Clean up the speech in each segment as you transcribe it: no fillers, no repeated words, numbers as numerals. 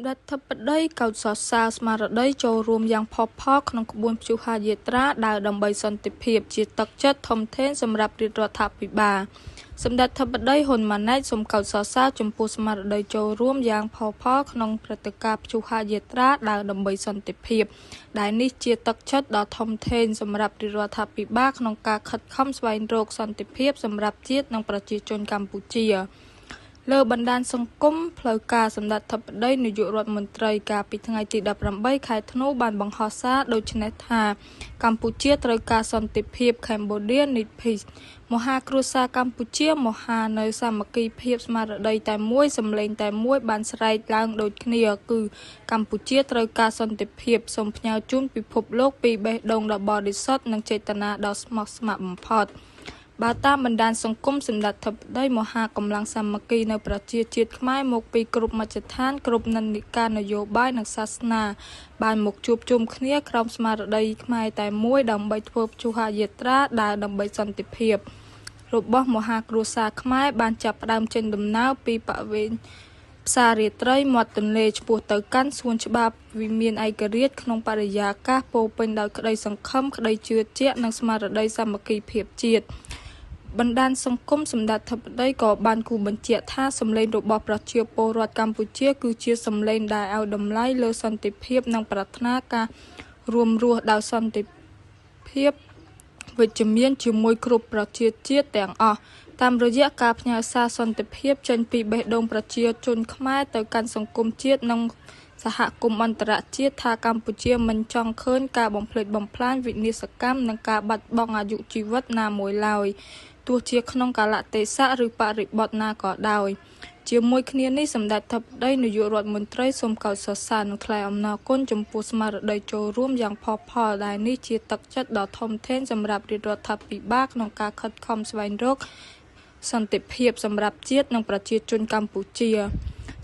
រដ្ឋធិបតីកោតសរសើរស្មារតីចូលរួមយ៉ាងផុសផុលក្នុងក្បួនព្យុហាយាត្រាដើរដើម្បីសន្តិភាពជាទឹកចិត្តធំធេងសម្រាប់រាជរដ្ឋាភិបាលសម្ដេចធិបតីហ៊ុនម៉ាណែតសូមកោតសរសើរចំពោះស្មារតីចូលរួមយ៉ាងផុសផុលក្នុងព្រឹត្តិការណ៍ព្យុហាយាត្រាដើរដើម្បីសន្តិភាពដែលនេះជាទឹកចិត្តដ៏ធំធេងសម្រាប់រាជរដ្ឋាភិបាលក្នុងការខិតខំស្វែងរកសន្តិភាពសម្រាប់ជាតិនិងប្រជាជនកម្ពុជាលើបណ្ដាញសង្គមផ្លូវការសម្ដេចធិបតីនាយករដ្ឋមន្ត្រីកាលពីថ្ងៃទី18ខែធ្នូបានបង្ហោះសារដូចនេះថាកម្ពុជាត្រូវការសន្តិភាព Cambodia need peace មហាគ្រួសារកម្ពុជាមហានៅសាមគ្គីភាពស្មារតីតែមួយសម្លេងតែមួយបានស្រែកឡើងដូចគ្នាគឺកម្ពុជាត្រូវការសន្តិភាពសូមផ្ញើជូនពិភពលោកពីបេះដូងដ៏បរិសុទ្ធនិងចេតនាដ៏ស្មោះស្ម័គ្របំផុតបើតាមបណ្ដាញសង្គមសម្ដេចធិបតីមហាកម្លាំងសាមគ្គីនៅប្រជាជាតិខ្មែរមកពីគ្រប់មជ្ឈដ្ឋានគ្រប់និន្នាការនយោបាយនិងសាសនាបានមកជួបជុំគ្នាក្រោមស្មារតីខ្មែរតែមួយដើម្បីធ្វើព្យុហាយាត្រាដើរដើម្បីសន្តិភាពរបស់មហាគ្រួសារខ្មែរបានចាប់ផ្ដើមចេញដំណើរពីបរិវេណផ្សាររាត្រីមាត់ទន្លេឆ្ពោះទៅកាន់សួនច្បារវិមានឯករាជ្យក្នុងបរិយាកាសពោរពេញដោយក្តីសង្ឃឹមក្តីជឿជាក់និងស្មារតីសាមគ្គីភាពជាតិបណ្ដាញសង្គមសម្ដេចធិបតីក៏បានគូបញ្ជាក់ថាសម្លេងរបស់ប្រជាពលរដ្ឋកម្ពុជាគឺជាសម្លេងដែលឲ្យតម្លៃលើសន្តិភាពនិងប្រាថ្នាការរួមរស់ដោយសន្តិភាពវិជ្ជមានជាមួយគ្រប់ប្រជាជាតិទាំងអស់តាមរយៈការផ្ញើសារសន្តិភាពចេញពីបេះដូងប្រជាជនខ្មែរទៅកាន់សង្គមជាតិនិងសហគមន៍អន្តរជាតិថាកម្ពុជាមិនចង់ឃើញការបំផ្លិចបំផ្លាញវិនាសកម្មនិងការបាត់បង់អាយុជីវិតណាមួយឡើយទោះជាក្នុងកាលៈទេសៈឬបរិបទណាក៏ដោយជាមួយគ្នានេះសម្ដេចធិបតីនាយករដ្ឋមន្ត្រីសូមកោតសរសើរនិងថ្លែងអំណរគុណចំពោះស្មារតីចូលរួមយ៉ាងផុសផុលដែលនេះជាទឹកចិត្តដ៏ធំធេងសម្រាប់រាជរដ្ឋាភិបាលក្នុងការខិតខំស្វែងរកសន្តិភាពសម្រាប់ជាតិនិងប្រជាជនកម្ពុជា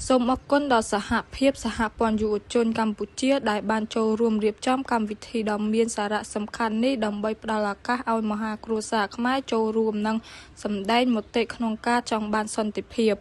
សូមអរគុណដល់សហភាពសហព័ន្ធយុវជនកម្ពុជាដែលបានចូលរួមរៀបចំកម្មវិធីដ៏មានសារៈសំខាន់នេះដើម្បីផ្ដល់ឱកាសឲ្យមហាគ្រួសារខ្មែរចូលរួមនិងសម្ដែងមតិក្នុងការចង់បានសន្តិភាព